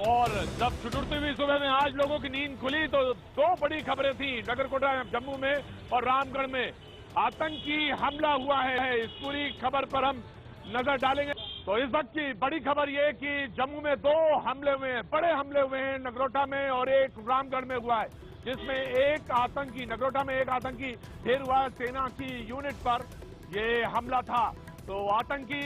और जब छुटुरती हुई सुबह में आज लोगों की नींद खुली तो दो बड़ी खबरें थी। नगरकोटा जम्मू में और रामगढ़ में आतंकी हमला हुआ है। इस पूरी खबर पर हम नजर डालेंगे। तो इस वक्त की बड़ी खबर ये कि जम्मू में दो हमले हुए हैं, बड़े हमले हुए हैं, नगरोटा में और एक रामगढ़ में हुआ है, जिसमें एक आतंकी, नगरोटा में एक आतंकी ढेर हुआ। सेना की यूनिट पर ये हमला था। तो आतंकी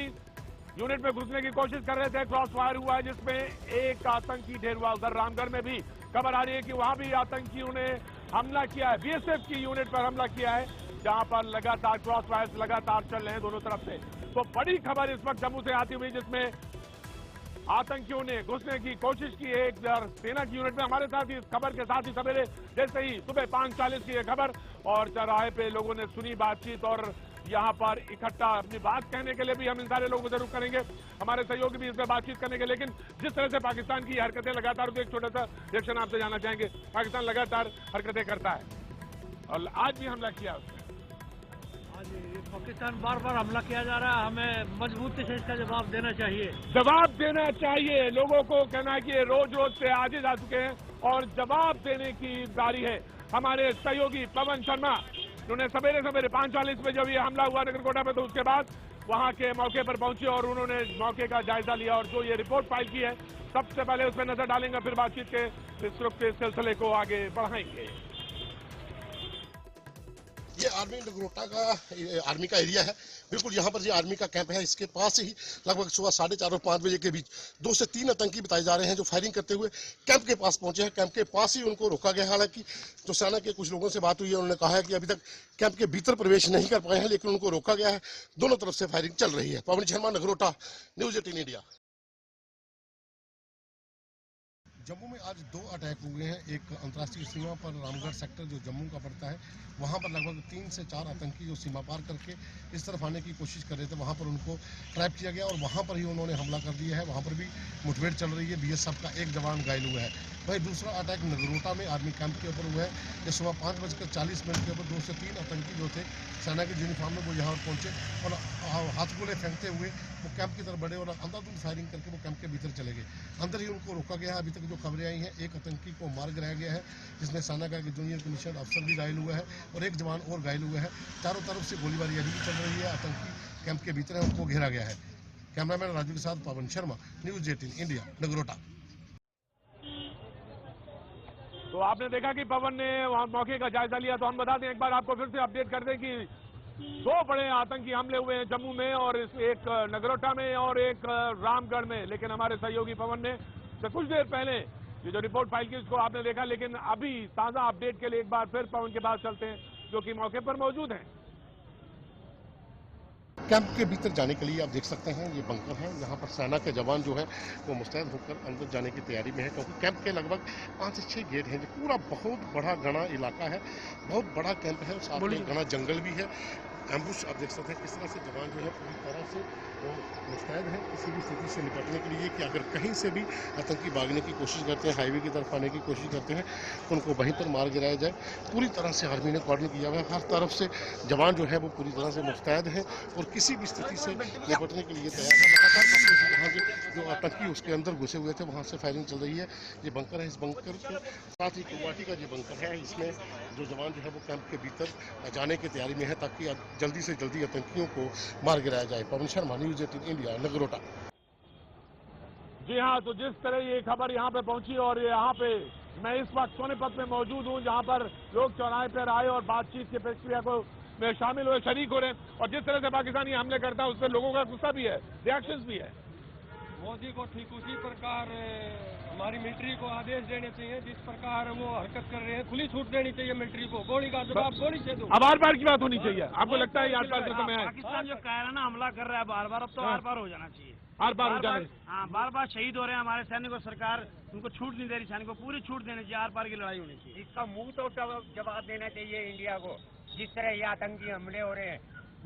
यूनिट में घुसने की कोशिश कर रहे थे, क्रॉस फायर हुआ है जिसमें एक आतंकी ढेर हुआ। उधर रामगढ़ में भी खबर आ रही है कि वहां भी आतंकियों ने हमला किया है, बीएसएफ की यूनिट पर हमला किया है, जहां पर लगातार क्रॉस फायर लगातार चल रहे हैं दोनों तरफ से। तो बड़ी खबर इस वक्त जम्मू से आती हुई, जिसमें आतंकियों ने घुसने की कोशिश की है एक सेना की यूनिट में। हमारे साथ ही इस खबर के साथ ही सवेरे जैसे ही सुबह 5:40 की यह खबर और चौराहे पे लोगों ने सुनी बातचीत और यहाँ पर इकट्ठा अपनी बात कहने के लिए भी हम इन सारे लोगों से रुक करेंगे, हमारे सहयोगी भी इसमें बातचीत करने के। लेकिन जिस तरह से पाकिस्तान की हरकतें लगातार, एक छोटा सा रिएक्शन आपसे जानना चाहेंगे। पाकिस्तान लगातार हरकतें करता है और आज भी हमला किया उसने। पाकिस्तान बार बार हमला किया जा रहा है, हमें मजबूती से इसका जवाब देना चाहिए। जवाब देना चाहिए। लोगों को कहना है कि ये रोज रोज से आगे जा चुके हैं और जवाब देने की बारी है। हमारे सहयोगी पवन शर्मा, उन्होंने सवेरे सवेरे 5:40 में जब ये हमला हुआ नगरकोटा में, तो उसके बाद वहां के मौके पर पहुंचे और उन्होंने मौके का जायजा लिया और जो ये रिपोर्ट फाइल की है, सबसे पहले उस पर नजर डालेंगे, फिर बातचीत के इस रुख के सिलसिले को आगे बढ़ाएंगे। ये आर्मी नगरोटा का आर्मी का एरिया है। बिल्कुल यहाँ पर ये आर्मी का कैंप है। इसके पास ही लगभग सुबह 4:30 और 5 बजे के बीच 2 से 3 आतंकी बताए जा रहे हैं जो फायरिंग करते हुए कैंप के पास पहुंचे हैं। कैंप के पास ही उनको रोका गया। हालांकि जो सेना के कुछ लोगों से बात हुई है, उन्होंने कहा है कि अभी तक कैंप के भीतर प्रवेश नहीं कर पाए हैं, लेकिन उनको रोका गया है। दोनों तरफ से फायरिंग चल रही है। Pawan Sharma, Nagrota, news 18 India. जम्मू में आज 2 अटैक हुए हैं। एक अंतर्राष्ट्रीय सीमा पर रामगढ़ सेक्टर जो जम्मू का पड़ता है, वहां पर लगभग 3 से 4 आतंकी जो सीमा पार करके इस तरफ आने की कोशिश कर रहे थे, वहां पर उनको ट्रैप किया गया और वहां पर ही उन्होंने हमला कर दिया है। वहां पर भी मुठभेड़ चल रही है। बीएसएफ का एक जवान घायल हुआ है। वही दूसरा अटैक नगरोटा में आर्मी कैंप के ऊपर हुआ है। ये सुबह 5:40 के ऊपर 2 से 3 आतंकी जो थे सेना के यूनिफॉर्म में, वो यहाँ पहुंचे और हाथ गोले फेंकते हुए वो कैंप की तरफ बढ़े और अंधाधुंध फायरिंग करके वो कैंप के भीतर चले गए। अंदर ही उनको रोका गया है। अभी तक जो खबरें आई हैं, एक आतंकी को मार गिराया गया है, जिसमें सेना का जूनियर कमीशन अफसर भी घायल हुआ है और एक जवान और घायल हुआ है। चारों तरफ से गोलीबारी अभी भी चल रही है। आतंकी कैंप के भीतर है, उनको घेरा गया है। कैमरामैन राजू के साथ पवन शर्मा, न्यूज 18 इंडिया, नगरोटा। तो आपने देखा कि पवन ने वहां मौके का जायजा लिया। तो हम बता दें, एक बार आपको फिर से अपडेट कर दें कि 2 बड़े आतंकी हमले हुए हैं जम्मू में और एक नगरोटा में और एक रामगढ़ में। लेकिन हमारे सहयोगी पवन ने कुछ देर पहले ये जो रिपोर्ट फाइल की उसको आपने देखा। लेकिन अभी ताजा अपडेट के लिए एक बार फिर पवन के पास चलते हैं, जो कि मौके पर मौजूद हैं। कैंप के भीतर जाने के लिए आप देख सकते हैं ये बंकर है। यहाँ पर सेना के जवान जो है वो मुस्तैद होकर अंदर जाने की तैयारी में है, क्योंकि कैंप के लगभग 5 से 6 गेट हैं। जो पूरा बहुत बड़ा घना इलाका है, बहुत बड़ा कैंप है, साथ में घना जंगल भी है। एम्बुश आप देख सकते हैं किस तरह से जवान जो है पूरी तरह से वो मुस्तैद है किसी भी स्थिति से निपटने के लिए कि अगर कहीं से भी आतंकी भागने की कोशिश करते हैं, हाईवे की तरफ आने की कोशिश करते हैं, तो उनको वहीं पर मार गिराया जाए। पूरी तरह से आर्मी ने कॉर्डन किया हुआ है। हर तरफ से जवान जो है वो पूरी तरह से मुस्तैद है और किसी भी स्थिति से निपटने के लिए तैयार है। लगातार वहाँ से जो आतंकी उसके अंदर घुसे हुए थे, वहाँ से फायरिंग चल रही है। ये बंकर है। इस बंकर के साथ ही कुवाटी का जो बंकर है, इसमें जो जवान जो है वो कैंप के भीतर जाने की तैयारी में है, ताकि जल्दी से जल्दी आतंकियों को मार गिराया जाए। Pawan Sharma, news 18 India, Nagrota. जी हाँ, तो जिस तरह ये खबर यहाँ पे पहुंची और यहाँ पे मैं इस वक्त सोनीपत में मौजूद हूँ, जहाँ पर लोग चौराहे पर आए और बातचीत की प्रक्रिया को में शामिल हुए, शरीक हो रहे हैं। और जिस तरह से पाकिस्तान ये हमले करता है, उससे लोगों का गुस्सा भी है, रिएक्शंस भी है। मोदी को ठीक उसी प्रकार हमारी मिलिट्री को आदेश देने चाहिए जिस प्रकार वो हरकत कर रहे हैं। खुली छूट देनी चाहिए मिलिट्री को। गोली का जवाब गोली से दो। अब आर पार की बात होनी चाहिए। आपको लगता है आर पार का समय है? पाकिस्तान जो कह रहा है ना हमला कर रहा है बार बार, अब तो आर पार हो जाना चाहिए। आर पार हो जाए। हाँ, बार बार शहीद हो रहे हैं हमारे सैनिकों। सरकार उनको छूट नहीं दे रही, सैनिकों को पूरी छूट देनी चाहिए। आर पार की लड़ाई होनी चाहिए। इसका मुंह तो जवाब देना चाहिए इंडिया को। जिस तरह ये आतंकी हमले हो रहे हैं,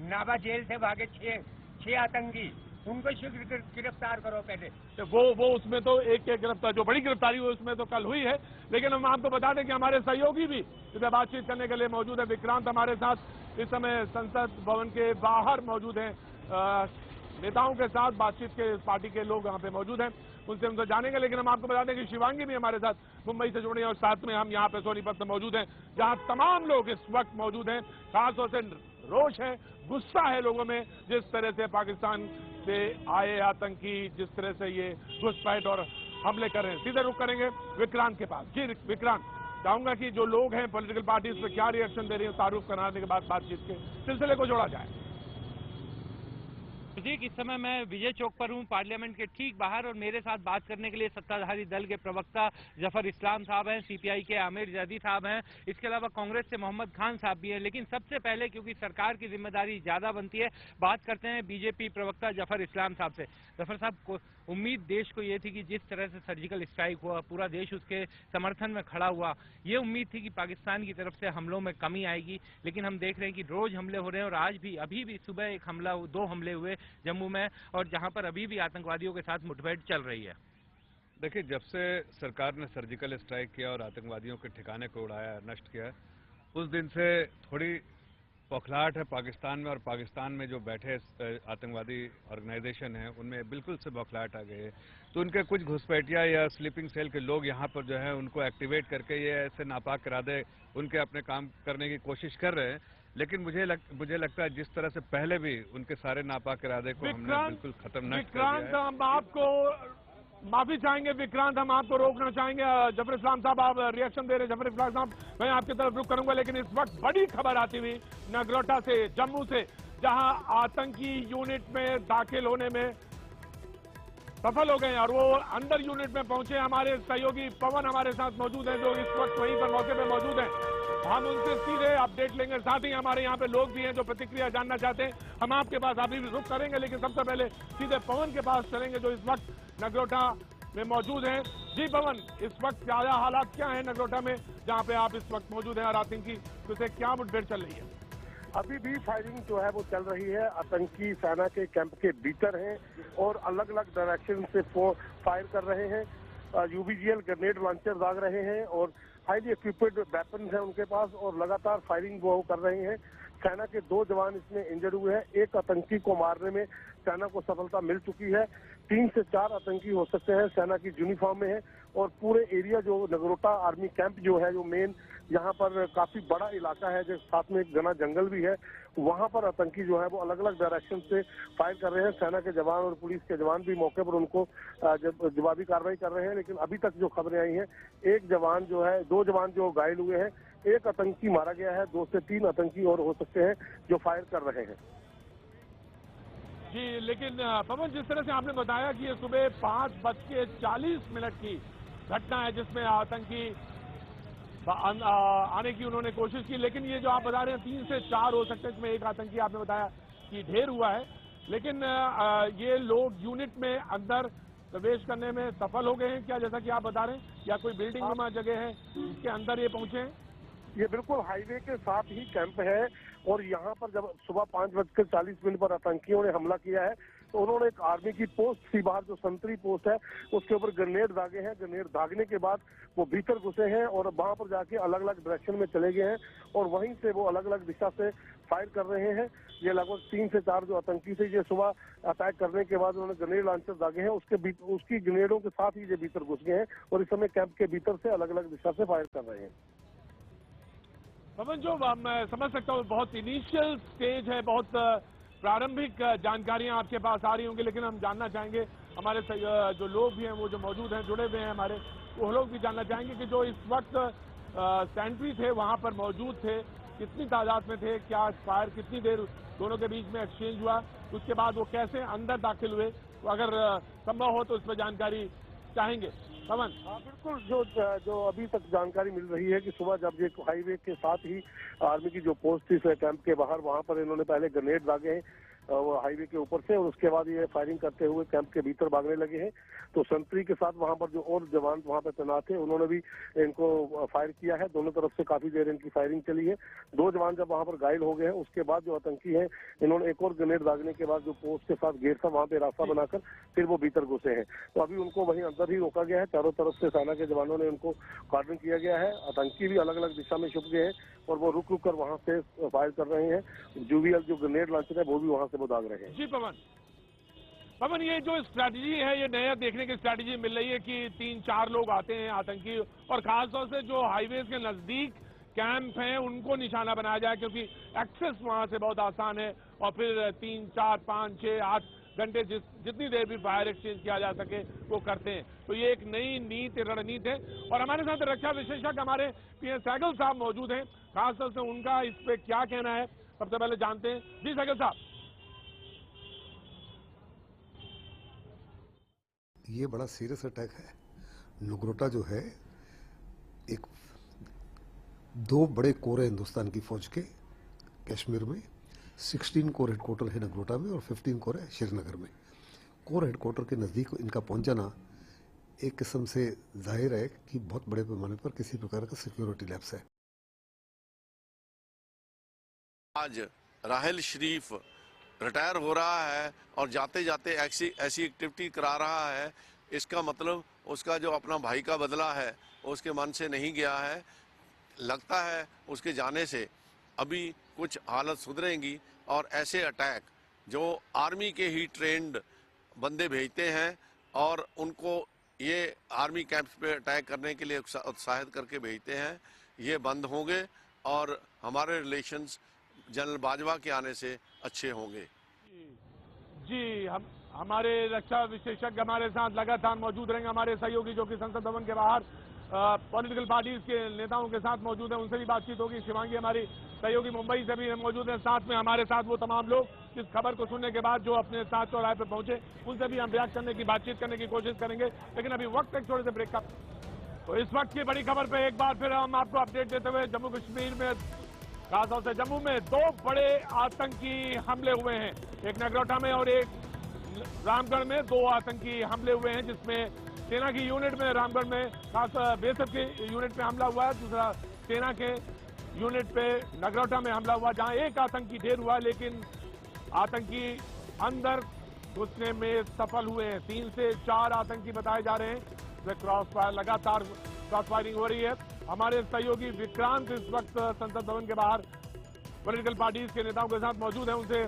नाभा जेल से भागे 6 आतंकी, उनको गिरफ्तार करो पहले। तो वो उसमें तो एक गिरफ्तार, जो बड़ी गिरफ्तारी हुई उसमें तो कल हुई है। लेकिन हम आपको बता दें कि हमारे सहयोगी भी इसे बातचीत करने के लिए मौजूद है। विक्रांत हमारे साथ इस समय संसद भवन के बाहर मौजूद हैं, नेताओं के साथ बातचीत के, पार्टी के लोग यहाँ पे मौजूद हैं। उनसे हम तो जानेंगे। लेकिन हम आपको बता दें कि शिवांगी भी हमारे साथ मुंबई से जुड़े हैं और साथ में हम यहाँ पे सोनीपत में मौजूद हैं, जहाँ तमाम लोग इस वक्त मौजूद हैं। खासतौर से रोष है, गुस्सा है लोगों में, जिस तरह से पाकिस्तान से आए आतंकी जिस तरह से ये घुसपैठ और हमले कर रहे हैं। सीधे रुख करेंगे विक्रांत के पास। जी विक्रांत, चाहूंगा कि जो लोग हैं पॉलिटिकल पार्टीज पे क्या रिएक्शन दे रही है, तारुफ कराने के बाद बातचीत के सिलसिले को जोड़ा जाए। जी, इस समय मैं विजय चौक पर हूं, पार्लियामेंट के ठीक बाहर, और मेरे साथ बात करने के लिए सत्ताधारी दल के प्रवक्ता जफर इस्लाम साहब हैं, सीपीआई के आमिर जैदी साहब हैं, इसके अलावा कांग्रेस से मोहम्मद खान साहब भी हैं। लेकिन सबसे पहले, क्योंकि सरकार की जिम्मेदारी ज्यादा बनती है, बात करते हैं बीजेपी प्रवक्ता जफर इस्लाम साहब से। जफर साहब, उम्मीद देश को ये थी कि जिस तरह से सर्जिकल स्ट्राइक हुआ, पूरा देश उसके समर्थन में खड़ा हुआ, ये उम्मीद थी कि पाकिस्तान की तरफ से हमलों में कमी आएगी। लेकिन हम देख रहे हैं कि रोज हमले हो रहे हैं, और आज भी, अभी भी सुबह एक हमला, 2 हमले हुए जम्मू में, और जहां पर अभी भी आतंकवादियों के साथ मुठभेड़ चल रही है। देखिए, जब से सरकार ने सर्जिकल स्ट्राइक किया और आतंकवादियों के ठिकाने को उड़ाया, नष्ट किया, उस दिन से थोड़ी बौखलाहट है पाकिस्तान में, और पाकिस्तान में जो बैठे आतंकवादी ऑर्गेनाइजेशन है उनमें बिल्कुल से बौखलाहट आ गई है। तो उनके कुछ घुसपैठिया या स्लीपिंग सेल के लोग यहाँ पर जो है उनको एक्टिवेट करके ये ऐसे नापाक इरादे उनके अपने काम करने की कोशिश कर रहे हैं। लेकिन मुझे लगता है जिस तरह से पहले भी उनके सारे नापाक इरादे को हमने बिल्कुल खत्म नष्ट कर दिया है। हम आपको माफी चाहेंगे विक्रांत, हम आपको रोकना चाहेंगे। जफर इस्लाम साहब, आप रिएक्शन दे रहे हैं। जफर इस्लाम साहब, मैं आपकी तरफ रुख करूंगा। लेकिन इस वक्त बड़ी खबर आती हुई नगरोटा से, जम्मू से, जहां आतंकी यूनिट में दाखिल होने में सफल हो गए और वो अंदर यूनिट में पहुंचे। हमारे सहयोगी पवन हमारे साथ मौजूद हैं, जो इस वक्त वहीं पर मौके पर मौजूद हैं। हम उनसे सीधे अपडेट लेंगे। साथ ही हमारे यहाँ पे लोग भी हैं जो प्रतिक्रिया जानना चाहते हैं। हम आपके पास अभी भी रुख करेंगे, लेकिन सबसे पहले सीधे पवन के पास चलेंगे, जो इस वक्त नगरोटा में मौजूद हैं। जी पवन, इस वक्त ताजा हालात क्या है नगरोटा में, जहाँ पे आप इस वक्त मौजूद हैं, और आतंकी से क्या मुठभेड़ चल रही है? अभी भी फायरिंग जो है वो चल रही है। आतंकी सेना के कैंप के भीतर हैं और अलग अलग डायरेक्शन से फायर कर रहे हैं। यूबीजीएल ग्रेनेड लॉन्चर दाग रहे हैं और हाईली इक्विप्ड वेपन है उनके पास, और लगातार फायरिंग वो कर रहे हैं। सेना के 2 जवान इसमें इंजर्ड हुए हैं। एक आतंकी को मारने में सेना को सफलता मिल चुकी है। 3 से 4 आतंकी हो सकते हैं, सेना की यूनिफॉर्म में है। और पूरे एरिया जो नगरोटा आर्मी कैंप जो है, जो मेन यहाँ पर काफी बड़ा इलाका है, जो साथ में एक घना जंगल भी है, वहाँ पर आतंकी जो है वो अलग अलग डायरेक्शन से फायर कर रहे हैं। सेना के जवान और पुलिस के जवान भी मौके पर उनको जवाबी कार्रवाई कर रहे हैं। लेकिन अभी तक जो खबरें आई हैं, 1 जवान जो है, 2 जवान जो घायल हुए हैं, 1 आतंकी मारा गया है, 2 से 3 आतंकी और हो सकते हैं जो फायर कर रहे हैं। जी, लेकिन पवन, जिस तरह से आपने बताया कि ये सुबह 5:40 की घटना है, जिसमें आतंकी आने की उन्होंने कोशिश की, लेकिन ये जो आप बता रहे हैं 3 से 4 हो सकते हैं, इसमें 1 आतंकी आपने बताया कि ढेर हुआ है। लेकिन ये लोग यूनिट में अंदर प्रवेश करने में सफल हो गए हैं क्या, जैसा कि आप बता रहे हैं, या कोई बिल्डिंग नुमा जगह है जिसके अंदर ये पहुंचे हैं? ये बिल्कुल हाईवे के साथ ही कैंप है, और यहाँ पर जब सुबह 5:40 पर आतंकियों ने हमला किया है, तो उन्होंने एक आर्मी की पोस्ट थी बाहर, जो संतरी पोस्ट है, उसके ऊपर ग्रेनेड दागे हैं। ग्रेनेड दागने के बाद वो भीतर घुसे हैं और वहां पर जाके अलग अलग डायरेक्शन में चले गए हैं, और वहीं से वो अलग अलग दिशा से फायर कर रहे हैं। ये लगभग 3 से 4 जो आतंकी थे, ये सुबह अटैक करने के बाद उन्होंने ग्रेनेड लॉन्चर दागे हैं, उसकी ग्रेनेडों के साथ ही ये भीतर घुस गए हैं, और इस समय कैंप के भीतर से अलग अलग दिशा से फायर कर रहे हैं। पवन, जो मैं समझ सकता हूँ बहुत इनिशियल स्टेज है, बहुत प्रारंभिक जानकारियां आपके पास आ रही होंगी, लेकिन हम जानना चाहेंगे, हमारे जो लोग भी हैं, वो जो मौजूद हैं, जुड़े हुए हैं हमारे, वो लोग भी जानना चाहेंगे कि जो इस वक्त सेंट्री थे वहां पर मौजूद थे, कितनी तादाद में थे, क्या फायर कितनी देर दोनों के बीच में एक्सचेंज हुआ, उसके बाद वो कैसे अंदर दाखिल हुए, तो अगर संभव हो तो इस पर जानकारी चाहेंगे। पवन? हाँ बिल्कुल, जो अभी तक जानकारी मिल रही है कि सुबह जब ये हाईवे के साथ ही आर्मी की जो पोस्ट थी कैंप के बाहर, वहां पर इन्होंने पहले ग्रेनेड दागे हैं वो हाईवे के ऊपर से, और उसके बाद ये फायरिंग करते हुए कैंप के भीतर भागने लगे हैं। तो संतरी के साथ वहां पर जो और जवान वहां पर तैनात थे, उन्होंने भी इनको फायर किया है। दोनों तरफ से काफी देर इनकी फायरिंग चली है। 2 जवान जब वहां पर घायल हो गए हैं, उसके बाद जो आतंकी हैं, इन्होंने एक और ग्रेनेड दागने के बाद जो पोस्ट के साथ गेट था, वहां पे रास्ता बनाकर फिर वो भीतर घुसे हैं। तो अभी उनको वहीं अंदर ही रोका गया है। चारों तरफ से सेना के जवानों ने उनको कार्डन किया गया है। आतंकी भी अलग अलग दिशा में छुप गए हैं, और वो रुक रुक कर वहां से फायर कर रहे हैं। यूबीएल जो ग्रेनेड लॉन्चर है, वो भी वहां से वो दाग रहे हैं। जी पवन? पवन, ये जो स्ट्रैटेजी है, ये नया देखने की स्ट्रैटेजी मिल रही है कि 3-4 लोग आते हैं आतंकी, और खासतौर से जो हाईवेज के नजदीक कैंप हैं उनको निशाना बनाया जाए, क्योंकि एक्सेस वहां से बहुत आसान है, और फिर 3, 4, 5, 6, 8 घंटे जितनी देर भी फायर एक्सचेंज किया जा सके वो करते हैं। तो ये एक नई नीति, रणनीति है। और हमारे साथ रक्षा विशेषज्ञ हमारे पीएस सहगल साहब मौजूद हैं, खासतौर से उनका इस पे क्या कहना है सबसे पहले जानते हैं। जी सहगल साहब। ये बड़ा सीरियस अटैक है। नुग्रोटा जो है, एक 2 बड़े कोर है हिंदुस्तान की फौज के कश्मीर में। 16 कोर हेडक्वार्टर है नगरोटा में और 15 कोर है श्रीनगर में। कोर हेडक्वार्टर के नजदीक इनका पहुंच जाना एक किस्म से जाहिर है कि बहुत बड़े पैमाने पर किसी प्रकार का सिक्योरिटी लैप्स है। आज राहेल शरीफ रिटायर हो रहा है और जाते जाते ऐसी एक्टिविटी करा रहा है, इसका मतलब उसका जो अपना भाई का बदला है उसके मन से नहीं गया है। लगता है उसके जाने से अभी कुछ हालत सुधरेंगी और ऐसे अटैक जो आर्मी के ही ट्रेंड बंदे भेजते हैं और उनको ये आर्मी कैंप्स पे अटैक करने के लिए उत्साहित करके भेजते हैं, ये बंद होंगे और हमारे रिलेशंस जनरल बाजवा के आने से अच्छे होंगे। जी, हमारे रक्षा विशेषज्ञ हमारे साथ लगातार मौजूद रहेंगे। हमारे सहयोगी जो कि संसद भवन के बाहर पॉलिटिकल पार्टीज के नेताओं के साथ मौजूद हैं, उनसे भी बातचीत होगी। शिवांगी हमारी सहयोगी मुंबई से भी मौजूद हैं। साथ में हमारे साथ वो तमाम लोग इस खबर को सुनने के बाद जो अपने साथ चौराहे पर पहुंचे, उनसे भी हम रिएक्ट करने की, बातचीत करने की कोशिश करेंगे। लेकिन अभी वक्त एक छोटे से ब्रेक का। तो इस वक्त की बड़ी खबर पे एक बार फिर हम आपको अपडेट देते हुए, जम्मू कश्मीर में, खासतौर से जम्मू में 2 बड़े आतंकी हमले हुए हैं। एक नगरोटा में और एक रामगढ़ में 2 आतंकी हमले हुए हैं, जिसमें सेना की यूनिट में रामगढ़ में खास बीएसएफ की यूनिट पे हमला हुआ है, दूसरा सेना के यूनिट पे नगरोटा में हमला हुआ, जहां एक आतंकी ढेर हुआ, लेकिन आतंकी अंदर घुसने में सफल हुए हैं। 3 से 4 आतंकी बताए जा रहे हैं। क्रॉस फायर, लगातार क्रॉस फायरिंग हो रही है। हमारे सहयोगी विक्रांत इस वक्त संसद भवन के बाहर पॉलिटिकल पार्टीज के नेताओं के साथ मौजूद हैं, उनसे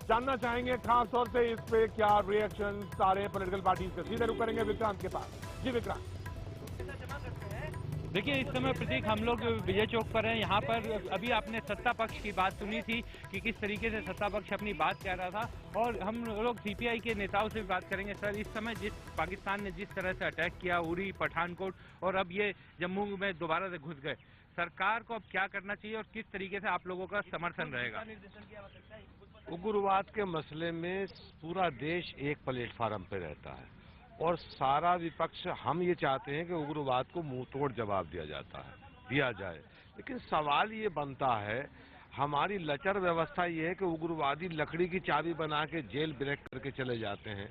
जानना चाहेंगे खास तौर से इस पे क्या रिएक्शन आ रहे हैं पॉलिटिकल पार्टीज से। सीधे रुक करेंगे विक्रांत के पास। जी विक्रांत। देखिए, इस समय प्रतीक हम लोग विजय चौक पर हैं। यहाँ पर अभी आपने सत्ता पक्ष की बात सुनी थी कि किस तरीके से सत्ता पक्ष अपनी बात कह रहा था, और हम लोग सीपीआई के नेताओं से भी बात करेंगे। सर, इस समय जिस पाकिस्तान ने जिस तरह से अटैक किया उरी, पठानकोट, और अब ये जम्मू में दोबारा से घुस गए, सरकार को अब क्या करना चाहिए और किस तरीके से आप लोगों का समर्थन रहेगा? उग्रवाद के मसले में पूरा देश एक प्लेटफार्म पे रहता है और सारा विपक्ष, हम ये चाहते हैं कि उग्रवाद को मुंह तोड़ जवाब दिया जाए। लेकिन सवाल ये बनता है, हमारी लचर व्यवस्था ये है कि उग्रवादी लकड़ी की चाबी बना के जेल ब्रेक करके चले जाते हैं।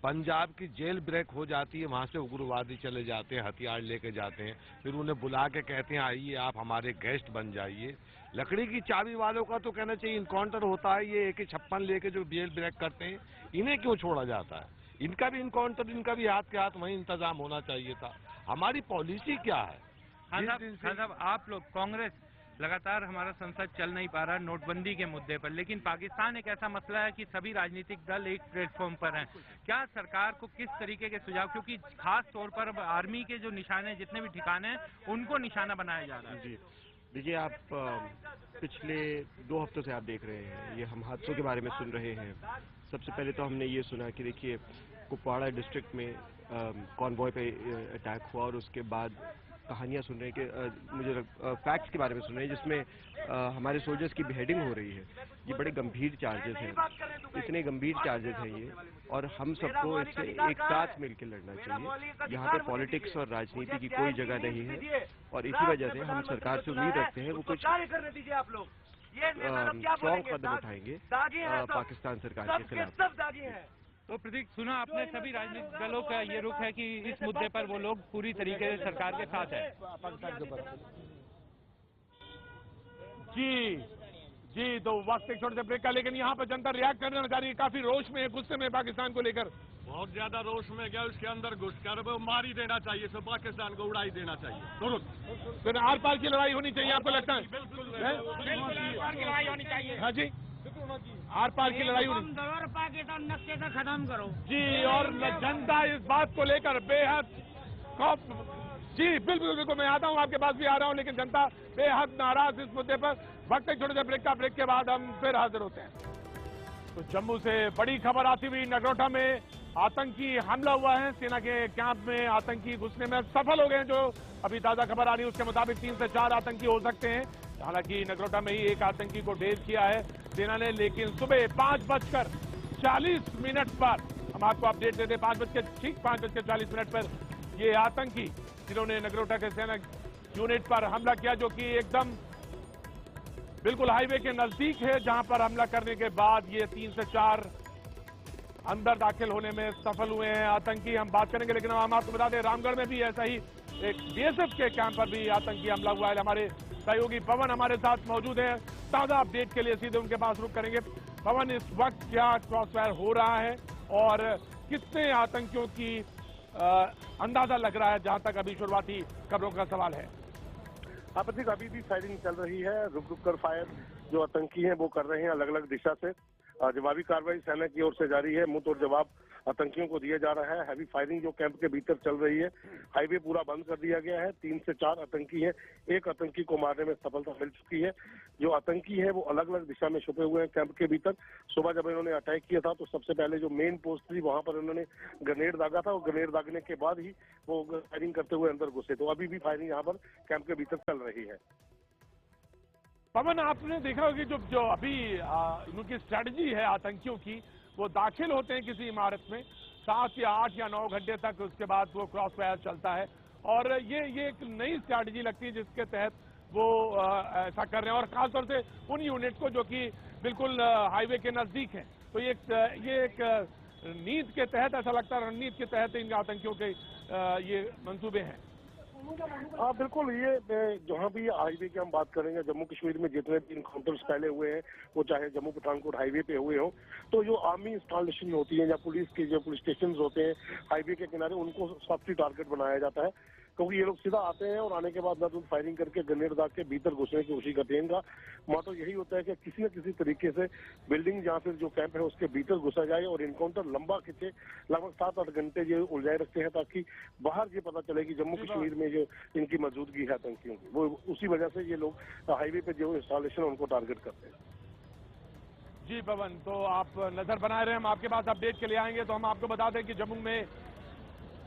पंजाब की जेल ब्रेक हो जाती है, वहां से उग्रवादी चले जाते हैं, हथियार लेके जाते हैं, फिर उन्हें बुला के कहते हैं आइए आप हमारे गेस्ट बन जाइए। लकड़ी की चाबी वालों का तो कहना चाहिए इनकाउंटर होता है, ये AK-56 लेके जो जेल ब्रेक करते हैं, इन्हें क्यों छोड़ा जाता है? इनका भी इनकाउंटर, इनका भी हाथ के हाथ वहीं इंतजाम होना चाहिए था। हमारी पॉलिसी क्या है? खान साहब, आप लोग कांग्रेस लगातार, हमारा संसद चल नहीं पा रहा नोटबंदी के मुद्दे पर, लेकिन पाकिस्तान एक ऐसा मसला है कि सभी राजनीतिक दल एक प्लेटफॉर्म पर हैं। क्या सरकार को किस तरीके के सुझाव, क्योंकि खास तौर पर अब आर्मी के जो निशाने, जितने भी ठिकाने हैं, उनको निशाना बनाया जा रहा है? जी देखिए, आप पिछले 2 हफ्तों से आप देख रहे हैं, ये हम हादसों के बारे में सुन रहे हैं। सबसे पहले तो हमने ये सुना कि देखिए कुपवाड़ा डिस्ट्रिक्ट में कॉन्वॉय पे अटैक हुआ, और उसके बाद कहानियां सुन रहे हैं कि मुझे फैक्ट्स के बारे में सुन रहे हैं जिसमें हमारे सोल्जर्स की बेहेडिंग हो रही है। ये बड़े गंभीर चार्जेस हैं, इतने गंभीर चार्जेस हैं ये, और हम सबको इससे एक साथ मिलकर लड़ना चाहिए। यहाँ पे पॉलिटिक्स और राजनीति की कोई जगह नहीं है, और इसी वजह से हम सरकार से उम्मीद रखते हैं वो कुछ स्ट्रॉन्ग कदम उठाएंगे पाकिस्तान सरकार के खिलाफ। तो प्रतीक, सुना आपने, सभी राजनीतिक दलों का ये रुख है कि इस मुद्दे पर वो लोग पूरी तरीके से सरकार के साथ है। जी, तो वक्त एक छोटे से ब्रेक का, लेकिन यहाँ पर जनता रिएक्ट करना चाह रही है, काफी रोष में है, गुस्से में पाकिस्तान को लेकर। बहुत ज्यादा रोष में गया, उसके अंदर घुसकर वो मार ही देना चाहिए, सब पाकिस्तान को उड़ा ही देना चाहिए। फिर आर पार की लड़ाई होनी चाहिए, आपको लगता है? बिल्कुल आर पार की लड़ाई होनी चाहिए। हाँ जी, आर पार की लड़ाई हुई पाकिस्तान नक्शे से खत्म करो जी। और जनता इस बात को लेकर बेहद खौफ, जी बिल्कुल बिल्कुल, मैं आता हूं, आपके पास भी आ रहा हूं, लेकिन जनता बेहद नाराज इस मुद्दे पर। वक्त एक छोटे से ब्रेक के बाद हम फिर हाजिर होते हैं। तो जम्मू से बड़ी खबर आती हुई, नगरोटा में आतंकी हमला हुआ है। सेना के कैंप में आतंकी घुसने में सफल हो गए हैं। जो अभी ताजा खबर आ रही है उसके मुताबिक 3 से 4 आतंकी हो सकते हैं। हालांकि नगरोटा में ही एक आतंकी को ढेर किया है सेना ने, लेकिन सुबह 5:40 पर हम आपको अपडेट देते, 5:40 पर ये आतंकी जिन्होंने नगरोटा के सेना यूनिट पर हमला किया, जो कि एकदम बिल्कुल हाईवे के नजदीक है, जहां पर हमला करने के बाद ये 3 से 4 अंदर दाखिल होने में सफल हुए हैं आतंकी। हम बात करेंगे, लेकिन हम आपको बता दें रामगढ़ में भी ऐसा ही एक बीएसएफ के कैंप पर भी आतंकी हमला हुआ है। हमारे सहयोगी पवन हमारे साथ मौजूद है, ताजा अपडेट के लिए सीधे उनके पास रुक करेंगे। पवन, इस वक्त क्या क्रॉसफायर हो रहा है और कितने आतंकियों की अंदाजा लग रहा है, जहां तक अभी शुरुआती खबरों का सवाल है? आप अधिक अभी भी फायरिंग चल रही है, रुक रुक कर फायर जो आतंकी हैं वो कर रहे हैं अलग अलग दिशा से। जवाबी कार्रवाई सेना की ओर से जारी है, मुंह तोड़ जवाब आतंकियों को दिया जा रहा है। हैवी फायरिंग जो कैंप के भीतर चल रही है, हाईवे पूरा बंद कर दिया गया है। 3 से 4 आतंकी हैं, एक आतंकी को मारने में सफलता मिल चुकी है। जो आतंकी है वो अलग अलग दिशा में छुपे हुए हैं कैंप के भीतर। सुबह जब इन्होंने अटैक किया था तो सबसे पहले जो मेन पोस्ट थी वहां पर इन्होंने ग्रेनेड दागा था, और ग्रेनेड दागने के बाद ही वो फायरिंग करते हुए अंदर घुसे। तो अभी भी फायरिंग यहाँ पर कैंप के भीतर चल रही है। पवन, आपने देखा होगा कि जो अभी इनकी स्ट्रेटजी है आतंकियों की, वो दाखिल होते हैं किसी इमारत में 7 या 8 या 9 घंटे तक, उसके बाद वो क्रॉस फायर चलता है। और ये एक नई स्ट्रेटजी लगती है जिसके तहत वो ऐसा कर रहे हैं, और खासतौर से उन यूनिट को जो कि बिल्कुल हाईवे के नजदीक है। तो ये एक नीति के तहत ऐसा लगता है, रणनीति के तहत इन आतंकियों के ये मंसूबे हैं। हाँ बिल्कुल, ये जहाँ भी हाईवे की हम बात करेंगे, जम्मू कश्मीर में जितने भी इनकाउंटर्स पहले हुए हैं, वो चाहे जम्मू पठानकोट हाईवे पे हुए हों, तो जो आर्मी इंस्टॉलेशन होती है या पुलिस के जो पुलिस स्टेशन होते हैं हाईवे के किनारे, उनको सॉफ्टली टारगेट बनाया जाता है। क्योंकि ये लोग सीधा आते हैं और आने के बाद ना फायरिंग करके ग्रेनेड दाग के भीतर घुसने की कोशिश करते हैं। इनका मोटो यही होता है कि किसी न किसी तरीके से बिल्डिंग या फिर जो कैंप है उसके भीतर घुसा जाए और इनकाउंटर लंबा खींचे। लगभग 7-8 घंटे ये उलझाए रखते हैं ताकि बाहर ये पता चले कि जम्मू कश्मीर में जो इनकी मौजूदगी है आतंकियों की, वो उसी वजह से ये लोग हाईवे पे जो इंस्टॉलेशन उनको टारगेट करते हैं। जी पवन, तो आप नजर बनाए रहे, हम आपके पास अपडेट के लिए आएंगे। तो हम आपको बता दें कि जम्मू में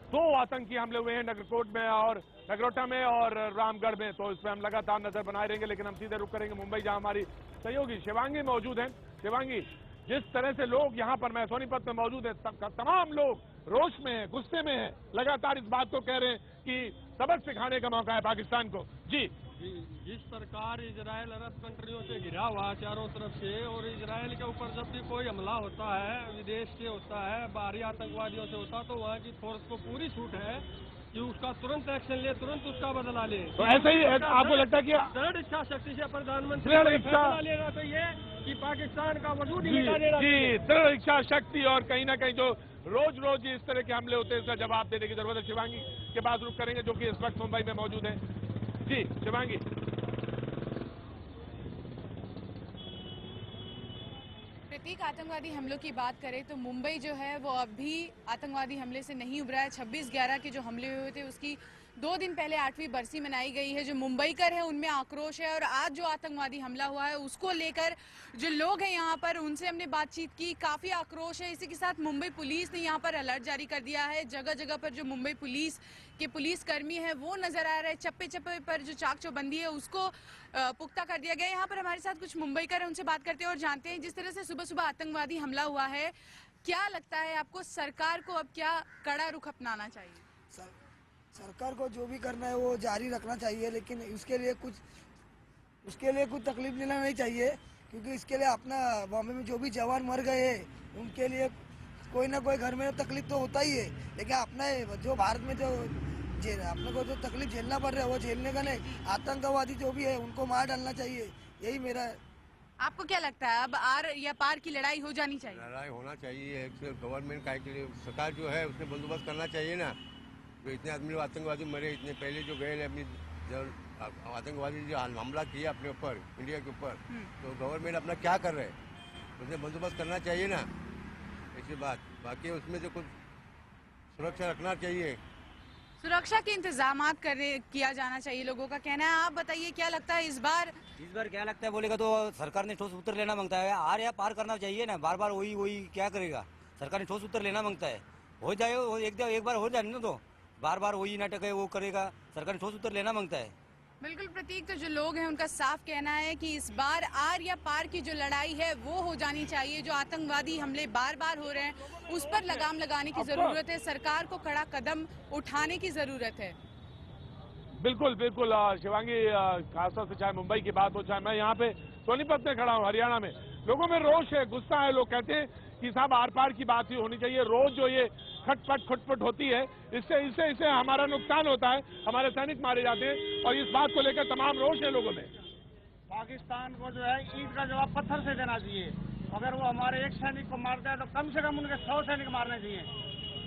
2 आतंकी हमले हुए हैं, नगरकोट में और नगरोटा में और रामगढ़ में। तो इसमें हम लगातार नजर बनाए रहेंगे, लेकिन हम सीधे रुक करेंगे मुंबई, जहां हमारी सहयोगी शिवांगी मौजूद है। शिवांगी, जिस तरह से लोग यहाँ पर, मैं सोनीपत में मौजूद है, तमाम लोग रोष में है, गुस्से में है, लगातार इस बात को कह रहे हैं कि सबक सिखाने का मौका है पाकिस्तान को। जी, जिस प्रकार इजराइल अरब कंट्रियों से घिरा हुआ चारों तरफ से, और इजराइल के ऊपर जब भी कोई हमला होता है, विदेश से होता है, बाहरी आतंकवादियों से होता है, तो वहाँ की फोर्स को पूरी छूट है कि उसका तुरंत एक्शन ले, तुरंत उसका बदला ले। तो ऐसे ही आपको लगता है कि दृढ़ इच्छा शक्ति से प्रधानमंत्री को फैसला लेना चाहिए कि पाकिस्तान का वजूद ही मिटा देना चाहिए। दृढ़ इच्छा शक्ति, और कहीं ना कहीं जो रोज रोज इस तरह के हमले होते हैं इसका जवाब देने की जरूरत है। शिवांगी के पास रुक करेंगे, जो कि इस वक्त मुंबई में मौजूद है। जी शिवांगी। प्रतीक, आतंकवादी हमलों की बात करें तो मुंबई जो है वो अभी आतंकवादी हमले से नहीं उभरा है। 26/11 के जो हमले हुए थे उसकी 2 दिन पहले 8वीं बरसी मनाई गई है। जो मुंबईकर है उनमें आक्रोश है, और आज जो आतंकवादी हमला हुआ है उसको लेकर जो लोग हैं यहाँ पर, उनसे हमने बातचीत की, काफ़ी आक्रोश है। इसी के साथ मुंबई पुलिस ने यहाँ पर अलर्ट जारी कर दिया है। जगह जगह पर जो मुंबई पुलिस के पुलिसकर्मी हैं वो नजर आ रहे हैं। चप्पे चप्पे पर जो चाक चौबंदी है उसको पुख्ता कर दिया गया। यहाँ पर हमारे साथ कुछ मुंबईकर हैं, उनसे बात करते हैं और जानते हैं जिस तरह से सुबह सुबह आतंकवादी हमला हुआ है, क्या लगता है आपको सरकार को अब क्या कड़ा रुख अपनाना चाहिए? सरकार को जो भी करना है वो जारी रखना चाहिए, लेकिन उसके लिए कुछ तकलीफ लेना नहीं चाहिए, क्योंकि इसके लिए अपना बॉम्बे में जो भी जवान मर गए उनके लिए कोई ना कोई घर में तकलीफ तो होता ही है, लेकिन अपना जो भारत में जो अपने को जो तकलीफ झेलना पड़ रहा है वो झेलने का नहीं। आतंकवादी जो भी है उनको मार डालना चाहिए, यही मेरा है। आपको क्या लगता है अब आर या पार की लड़ाई हो जानी चाहिए? लड़ाई होना चाहिए। गवर्नमेंट का के लिए सरकार जो है उसने बंदोबस्त करना चाहिए ना। तो इतने आदमी लोग आतंकवादी मरे, इतने पहले जो गए अपनी आतंकवादी जो हमला किया अपने ऊपर, इंडिया के ऊपर, तो गवर्नमेंट अपना क्या कर रहे हैं? उसने बंदोबस्त करना चाहिए ना, ऐसी बात। बाकी उसमें जो कुछ सुरक्षा रखना चाहिए, सुरक्षा के इंतजाम किया जाना चाहिए, लोगों का कहना है। आप बताइए क्या लगता है इस बार क्या लगता है बोलेगा तो सरकार ने ठोस उत्तर लेना मांगता है। आर या पार करना चाहिए ना, बार बार वही क्या करेगा। सरकार ने ठोस उत्तर लेना मांगता है, हो जाए एक बार हो जाए ना, तो बार बार वही नाटक है वो करेगा। सरकार ने ठोस उत्तर लेना मांगता है। बिल्कुल प्रतीक, तो जो लोग हैं उनका साफ कहना है कि इस बार आर या पार की जो लड़ाई है वो हो जानी चाहिए। जो आतंकवादी हमले बार बार हो रहे हैं उस पर लगाम लगाने की जरूरत है, सरकार को कड़ा कदम उठाने की जरूरत है। बिल्कुल बिल्कुल शिवांगी, खासतौर से चाहे मुंबई की बात हो, चाहे मैं यहाँ पे सोनीपत में खड़ा हूँ हरियाणा में, लोगों में रोष है, गुस्सा है। लोग कहते हैं कि साहब आर पार की बात ही होनी चाहिए। रोज जो ये खटपट होती है, इससे हमारा नुकसान होता है, हमारे सैनिक मारे जाते हैं, और इस बात को लेकर तमाम रोष है लोगों में। पाकिस्तान को जो है ईंट का जवाब पत्थर से देना चाहिए। अगर वो हमारे एक सैनिक को मारता है तो कम से कम उनके 100 सैनिक मारने चाहिए।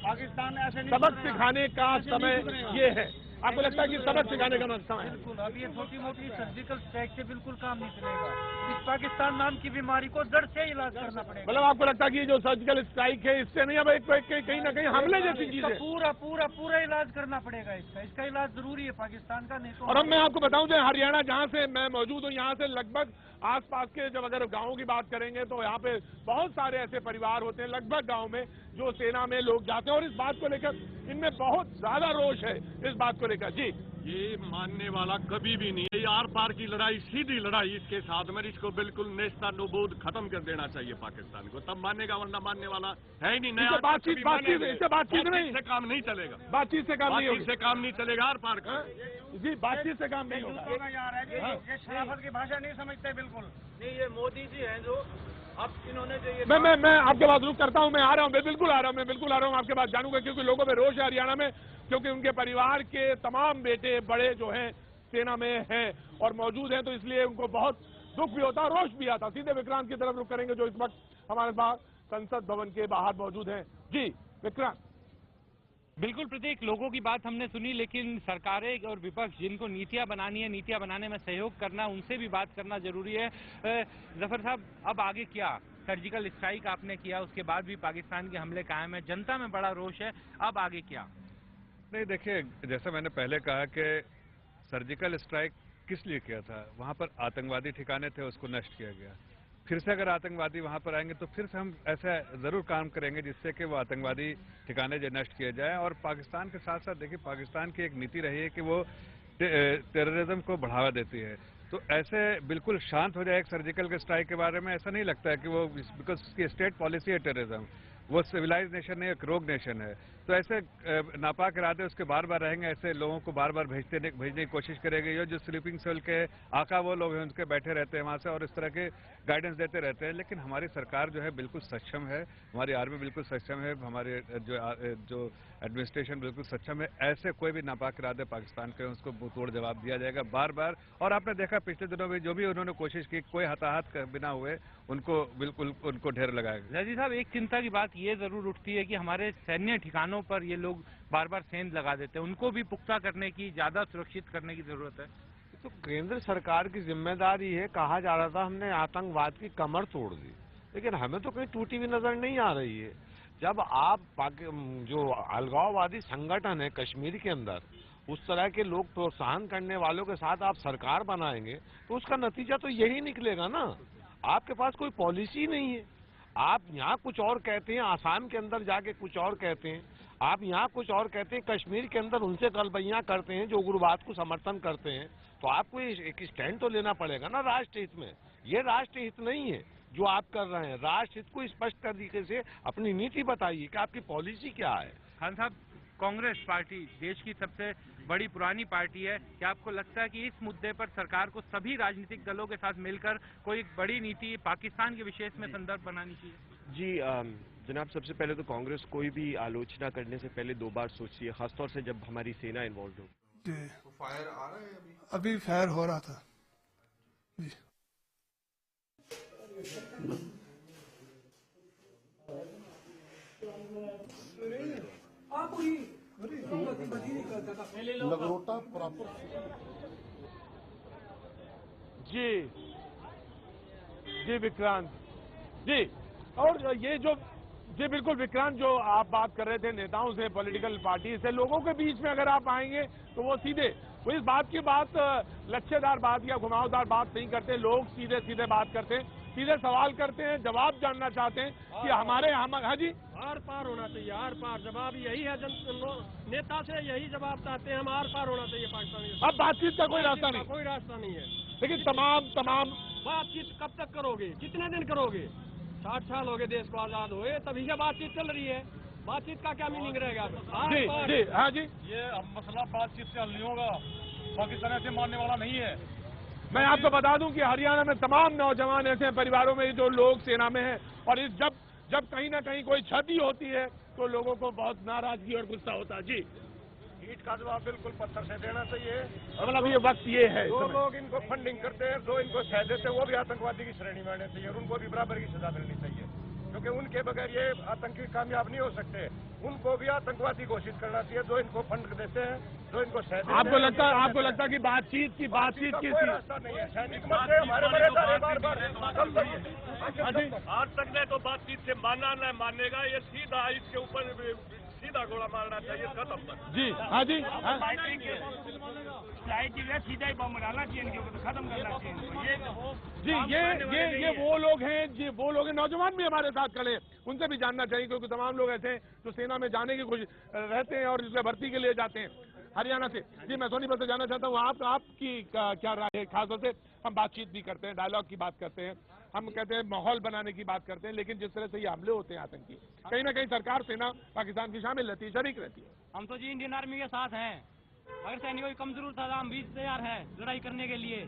पाकिस्तान ऐसे नहीं, सबक सिखाने का समय ये है। आपको लगता है कि सबक सिखाने का समय है? बिल्कुल, अब ये छोटी मोटी सर्जिकल स्ट्राइक से बिल्कुल काम नहीं चलेगा। इस पाकिस्तान नाम की बीमारी को जड़ से इलाज करना पड़ेगा। मतलब आपको लगता है कि ये जो सर्जिकल स्ट्राइक है इससे नहीं, अब कहीं ना कहीं हमले जैसी चीज है, पूरा इलाज करना पड़ेगा। इसका इलाज जरूरी है पाकिस्तान का, नहीं तो। और अब मैं आपको बताऊं जो हरियाणा जहां से मैं मौजूद हूं, यहाँ से लगभग आसपास के जब अगर गांवों की बात करेंगे तो यहाँ पे बहुत सारे ऐसे परिवार होते हैं लगभग गांव में जो सेना में लोग जाते हैं, और इस बात को लेकर इनमें बहुत ज्यादा रोष है इस बात को लेकर। जी, ये मानने वाला कभी भी नहीं है। ये आर पार की लड़ाई, सीधी लड़ाई इसके साथ में, इसको बिल्कुल नेस्ता नुबूद खत्म कर देना चाहिए पाकिस्तान को, तब मानेगा, वरना मानने वाला है ही नहीं। बातचीत नहीं, से काम नहीं चलेगा, बातचीत से काम नहीं चलेगा आर पार का। जी, बातचीत से काम नहीं होगा यार। ये शराफत की भाषा नहीं समझते बिल्कुल नहीं। ये मोदी जी हैं जो अब इन्होंने जो ये मैं आपके बात रुक करता हूं, मैं आ रहा हूं, मैं बिल्कुल आ रहा हूं आपके पास जानूंगा, क्योंकि लोगों में रोष है हरियाणा में, क्योंकि उनके परिवार के तमाम बेटे बड़े जो हैं सेना में हैं और मौजूद हैं, तो इसलिए उनको बहुत दुख भी होता है, रोष भी आता। सीधे विक्रांत की तरफ रुक करेंगे जो इस वक्त हमारे पास संसद भवन के बाहर मौजूद हैं। जी विक्रांत। बिल्कुल प्रतीक, लोगों की बात हमने सुनी, लेकिन सरकारें और विपक्ष जिनको नीतियां बनानी है, नीतियां बनाने में सहयोग करना, उनसे भी बात करना जरूरी है। जफर साहब, अब आगे क्या? सर्जिकल स्ट्राइक आपने किया, उसके बाद भी पाकिस्तान के हमले कायम है, जनता में बड़ा रोष है, अब आगे क्या? नहीं, देखिए, जैसा मैंने पहले कहा कि सर्जिकल स्ट्राइक किस लिए किया था, वहां पर आतंकवादी ठिकाने थे, उसको नष्ट किया गया। फिर से अगर आतंकवादी वहां पर आएंगे तो फिर से हम ऐसा जरूर काम करेंगे जिससे कि वो आतंकवादी ठिकाने जो नष्ट किए जाए। और पाकिस्तान के साथ साथ देखिए, पाकिस्तान की एक नीति रही है कि वो टेररिज्म को बढ़ावा देती है, तो ऐसे बिल्कुल शांत हो जाए एक सर्जिकल स्ट्राइक के बारे में, ऐसा नहीं लगता है कि वो, बिकॉज उसकी स्टेट पॉलिसी है टेररिज्म, वो सिविलाइज नेशन है, एक रोग नेशन है, तो ऐसे नापाक इरादे उसके बार बार रहेंगे, ऐसे लोगों को बार बार भेजने की कोशिश करेगी। ये जो स्लीपिंग सेल के आका वो लोग हैं उनके बैठे रहते हैं वहाँ से और इस तरह के गाइडेंस देते रहते हैं, लेकिन हमारी सरकार जो है बिल्कुल सक्षम है, हमारी आर्मी बिल्कुल सक्षम है, हमारे जो एडमिनिस्ट्रेशन बिल्कुल सक्षम है। ऐसे कोई भी नापाक इरादे पाकिस्तान के उसको मुंहतोड़ जवाब दिया जाएगा बार बार। और आपने देखा पिछले दिनों में जो भी उन्होंने कोशिश की, कोई हताहत बिना हुए उनको बिल्कुल उनको ढेर लगाएगा। जजी साहब, एक चिंता की बात ये जरूर उठती है कि हमारे सैन्य ठिकानों पर ये लोग बार बार सेंध लगा देते हैं, उनको भी पुख्ता करने की, ज्यादा सुरक्षित करने की जरूरत है। तो केंद्र सरकार की जिम्मेदारी है। कहा जा रहा था हमने आतंकवाद की कमर तोड़ दी, लेकिन हमें तो कहीं टूटी हुई नजर नहीं आ रही है। जब आप जो अलगाववादी संगठन है कश्मीर के अंदर, उस तरह के लोग प्रोत्साहन करने वालों के साथ आप सरकार बनाएंगे तो उसका नतीजा तो यही निकलेगा ना। आपके पास कोई पॉलिसी नहीं है, आप यहाँ कुछ और कहते हैं, आसाम के अंदर जाके कुछ और कहते हैं, आप यहाँ कुछ और कहते हैं, कश्मीर के अंदर उनसे गलबैयां करते हैं जो उग्रवाद को समर्थन करते हैं। तो आपको एक स्टैंड तो लेना पड़ेगा ना राष्ट्र हित में। ये राष्ट्र हित नहीं है जो आप कर रहे हैं। राष्ट्र हित को स्पष्ट तरीके से अपनी नीति बताइए कि आपकी पॉलिसी क्या है। खान साहब, कांग्रेस पार्टी देश की सबसे बड़ी पुरानी पार्टी है, क्या आपको लगता है कि इस मुद्दे पर सरकार को सभी राजनीतिक दलों के साथ मिलकर कोई एक बड़ी नीति पाकिस्तान के विशेष में संदर्भ बनानी चाहिए? जी जनाब, सबसे पहले तो कांग्रेस कोई भी आलोचना करने से पहले 2 बार सोचिए, खासतौर से जब हमारी सेना इन्वॉल्व हो। तो फायर आ रहा है अभी फायर हो रहा था जी। नगरोटा प्रॉपर। जी विक्रांत, जी, और ये बिल्कुल विक्रांत जो आप बात कर रहे थे नेताओं से, पॉलिटिकल पार्टी से, लोगों के बीच में अगर आप आएंगे तो वो इस बात की बात लच्छेदार बात या घुमावदार बात नहीं करते। लोग सीधे सीधे बात करते हैं, सीधे सवाल करते हैं, जवाब जानना चाहते हैं कि हमारे हाँ जी आर पार होना चाहिए, आर पार जवाब यही है। नेता से यही जवाब चाहते हैं हम, आर पार होना चाहिए पाकिस्तान। अब बातचीत का कोई रास्ता नहीं, कोई रास्ता नहीं है। लेकिन तमाम बातचीत कब तक करोगे, कितने दिन करोगे? 60 साल हो गए देश को आजाद हुए, तभी से बातचीत चल रही है। बातचीत का क्या मीनिंग रहेगा? जी हाँ जी, ये मसला बातचीत से हल नहीं होगा। पाकिस्तान ऐसे मानने वाला नहीं है। मैं आपको बता दूं कि हरियाणा में तमाम नौजवान ऐसे परिवारों में जो लोग सेना में हैं, और जब कहीं ना कहीं कोई क्षति होती है तो लोगों को बहुत नाराजगी और गुस्सा होता है। जी, ईट का जवाब बिल्कुल पत्थर से देना चाहिए। मतलब ये वक्त ये है, जो लोग इनको फंडिंग करते हैं, जो इनको सह देते हैं, वो भी आतंकवादी की श्रेणी में आने चाहिए और उनको भी बराबर की सजा मिलनी चाहिए, क्योंकि उनके बगैर ये आतंकी कामयाब नहीं हो सकते। उनको भी आतंकवादी घोषित करना चाहिए जो इनको फंड देते हैं, जो इनको सह देते हैं। आपको लगता है कि बातचीत की कोई रास्ता नहीं है। सैनिक मत हमारे बड़े बार आज तक ने तो बातचीत से माना न मानेगा, ये सीधा इसके ऊपर सीधा गोला मारना चाहिए, खत्म। जी हाँ जी, सीधा ही बम डालना चाहिए इनके ऊपर, खत्म करना चाहिए। जी ये वो लोग हैं, नौजवान भी हमारे साथ खड़े हैं, उनसे भी जानना चाहिए, क्योंकि तमाम लोग ऐसे हैं जो सेना में जाने की कोशिश रहते हैं और इसमें भर्ती के लिए जाते हैं। हरियाणा से जी, मैं सोनीपत से जानना चाहता हूँ, आपकी क्या राय है? खासतौर से हम बातचीत भी करते हैं, डायलॉग की बात करते हैं, हम कहते हैं माहौल बनाने की बात करते हैं, लेकिन जिस तरह से ये हमले होते हैं आतंकी, कहीं ना कहीं सरकार, सेना पाकिस्तान की शामिल रहती है, शरीक रहती है। हम तो जी इंडियन आर्मी के साथ हैं, अगर सैनिकों की कम जरूरत था हम भी तैयार हैं लड़ाई करने के लिए,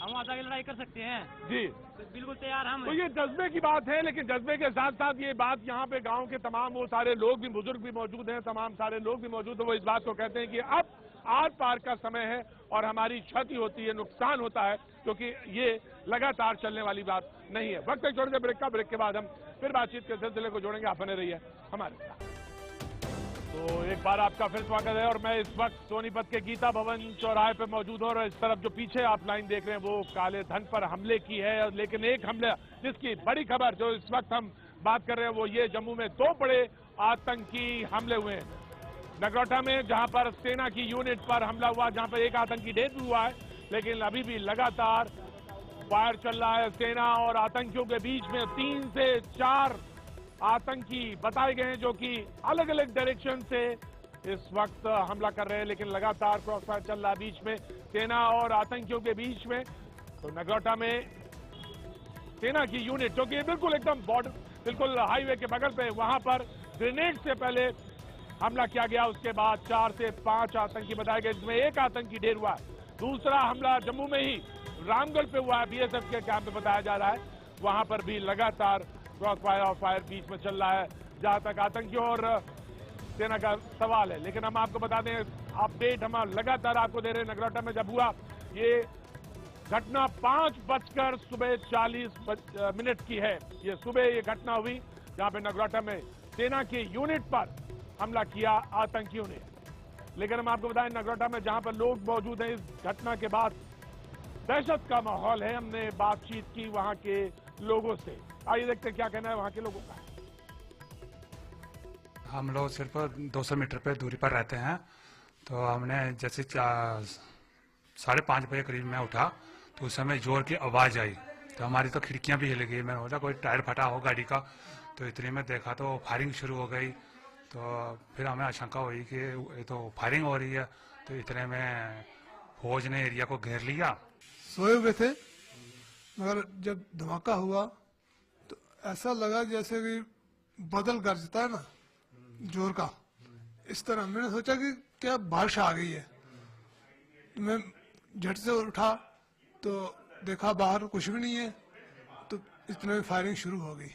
हम वहाँ जाके लड़ाई कर सकते हैं जी, बिल्कुल तैयार हम। तो ये जज्बे की बात है, लेकिन जज्बे के साथ साथ ये बात यहाँ पे गांव के तमाम वो सारे लोग भी, बुजुर्ग भी मौजूद हैं, तमाम सारे लोग भी मौजूद हैं, वो इस बात को कहते हैं कि अब आर पार का समय है और हमारी क्षति होती है, नुकसान होता है, क्योंकि ये लगातार चलने वाली बात नहीं है। वक्त एक छोटे से ब्रेक के बाद हम फिर बातचीत के सिलसिले को जोड़ेंगे। आप बने रहिए हमारे साथ। तो एक बार आपका फिर स्वागत है, और मैं इस वक्त सोनीपत के गीता भवन चौराहे पे मौजूद हूँ, और इस तरफ जो पीछे आप लाइन देख रहे हैं वो काले धन पर हमले की है। लेकिन एक हमला जिसकी बड़ी खबर जो इस वक्त हम बात कर रहे हैं वो ये, जम्मू में 2 बड़े आतंकी हमले हुए हैं। नगरोटा में जहां पर सेना की यूनिट पर हमला हुआ, जहां पर एक आतंकी डेथ हुआ है, लेकिन अभी भी लगातार फायर चल रहा है। सेना और आतंकियों के बीच में 3 से 4 आतंकी बताए गए हैं जो कि अलग अलग डायरेक्शन से इस वक्त हमला कर रहे हैं, लेकिन लगातार क्रॉस फायर चल रहा है बीच में सेना और आतंकियों के बीच में। तो नगरोटा में सेना की यूनिट जो कि बिल्कुल एकदम बॉर्डर, बिल्कुल हाईवे के बगल पे, वहां पर ग्रेनेड से पहले हमला किया गया। उसके बाद 4 से 5 आतंकी बताए गए, जिसमें एक आतंकी ढेर हुआ। दूसरा हमला जम्मू में ही रामगढ़ पे हुआ है, बीएसएफ के कैंप पे बताया जा रहा है, वहां पर भी लगातार क्रॉस फायर और फायर बीच में चल रहा है, जहां तक आतंकियों और सेना का सवाल है। लेकिन हम आपको बता दें, अपडेट हम लगातार आपको दे रहे हैं। नगरोटा में जब हुआ ये घटना 5:40 की है, ये सुबह ये घटना हुई, जहां पे नगरोटा में सेना की यूनिट पर हमला किया आतंकियों ने। लेकिन हम आपको बताएं, नगरोटा में जहां पर लोग मौजूद हैं, इस घटना के बाद दहशत का माहौल है। हमने बातचीत की वहां के लोगों से, आइए देखते हैं क्या कहना है वहां के लोगों का। हम लोग सिर्फ 200 मीटर पे दूरी पर रहते हैं, तो हमने जैसे 5:30 बजे करीब में उठा, तो उस समय जोर की आवाज़ आई, तो हमारी तो खिड़कियां भी हिल गई। मैंने बोला कोई टायर फटा हो गाड़ी का, तो इतने में देखा तो फायरिंग शुरू हो गई। तो फिर हमें आशंका हुई कि ये तो फायरिंग हो रही है, तो इतने में फौज ने एरिया को घेर लिया। सोए हुए थे, मगर जब धमाका हुआ तो ऐसा लगा जैसे कि बदल गरजता है ना जोर का, इस तरह। मैंने सोचा कि क्या बारिश आ गई है। मैं झट से उठा तो देखा बाहर कुछ भी नहीं है, तो इतने में फायरिंग शुरू हो गई।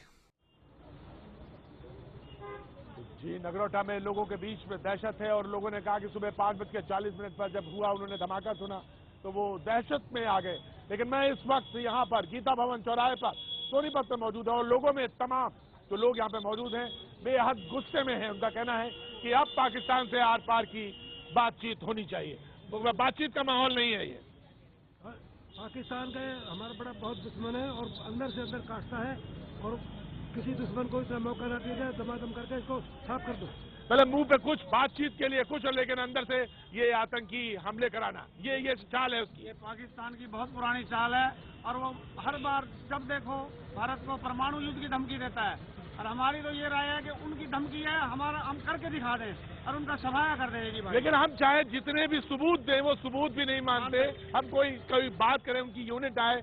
जी, नगरोटा में लोगों के बीच में दहशत है, और लोगों ने कहा कि सुबह 5:40 पर जब हुआ, उन्होंने धमाका सुना तो वो दहशत में आ गए। लेकिन मैं इस वक्त यहाँ पर गीता भवन चौराहे पर सोनीपत में मौजूद हूँ, और लोगों में तमाम जो लोग यहाँ पे मौजूद हैं बेहद गुस्से में हैं। उनका कहना है कि अब पाकिस्तान से आर पार की बातचीत होनी चाहिए, बातचीत का माहौल नहीं है ये। पाकिस्तान का हमारा बड़ा बहुत दुश्मन है और अंदर से अंदर काटता है और किसी दुश्मन को इतना मौका न दिया जाए, दमादम करके इसको साफ कर दो। पहले मुंह पे कुछ बातचीत के लिए कुछ, और लेकिन अंदर से ये आतंकी हमले कराना, ये चाल है उसकी। ये पाकिस्तान की बहुत पुरानी चाल है और वो हर बार जब देखो भारत को परमाणु युद्ध की धमकी देता है, और हमारी तो ये राय है कि उनकी धमकी है, हमारा हम करके दिखा दें और उनका सफाया कर दें जी भाई। लेकिन हम चाहे जितने भी सबूत दें, वो सबूत भी नहीं मानते। हम कोई बात करें, उनकी यूनिट आए,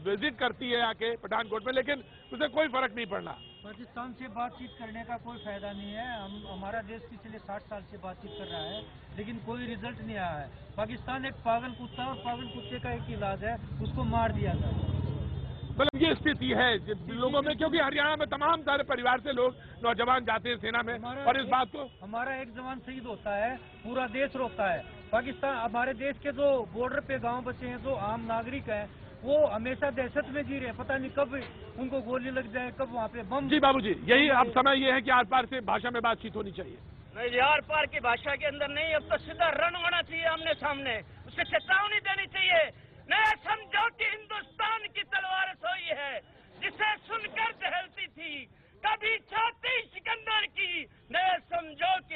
विजिट करती है आके पठानकोट में, लेकिन उसे कोई फर्क नहीं पड़ना। पाकिस्तान से बातचीत करने का कोई फायदा नहीं है। हमारा देश पिछले 60 साल से बातचीत कर रहा है, लेकिन कोई रिजल्ट नहीं आया है। पाकिस्तान एक पागल कुत्ता है और पागल कुत्ते का एक इलाज है, उसको मार दिया जाए। मतलब ये स्थिति है लोगों में, क्योंकि हरियाणा में तमाम सारे परिवार से लोग नौजवान जाते हैं सेना में, और इस बात को हमारा एक जवान शहीद होता है, पूरा देश रोकता है। पाकिस्तान हमारे देश के जो बॉर्डर पे गांव बचे हैं, जो आम नागरिक हैं, वो हमेशा दहशत में जी रहे हैं। पता नहीं कब उनको गोली लग जाए, कब वहाँ पे बम। जी बाबूजी, यही अब समय ये है कि आर पार से भाषा में बातचीत होनी चाहिए। नहीं, आर पार की भाषा के अंदर नहीं, अब तो सीधा रण होना चाहिए आमने सामने, उससे चेतावनी देनी चाहिए। नया समझो कि हिंदुस्तान की तलवार सोई है, जिसे सुनकर दहलती थी कभी छाती सिकंदर की। नया समझो कि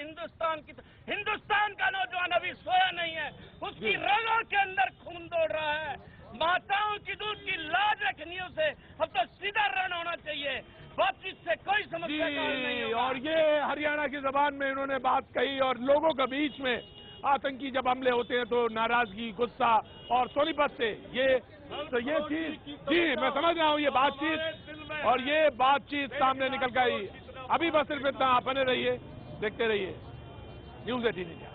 हिंदुस्तान का नौजवान अभी सोया नहीं है, उसकी रगों के अंदर खून दौड़ रहा है। माताओं की दूध की लाज रखनी उसे, अब तो सीधा रण होना चाहिए, बातचीत से कोई समस्या का हल नहीं होगा। और ये हरियाणा की जबान में इन्होंने बात कही, और लोगों के बीच में आतंकी जब हमले होते हैं तो नाराजगी, गुस्सा और सोनीपत से ये चीज, जी मैं समझ रहा हूँ, ये बातचीत और ये बातचीत सामने निकल गई। अभी बस सिर्फ इतना, आप बने रहिए, देखते रहिए न्यूज़ 18 इंडिया।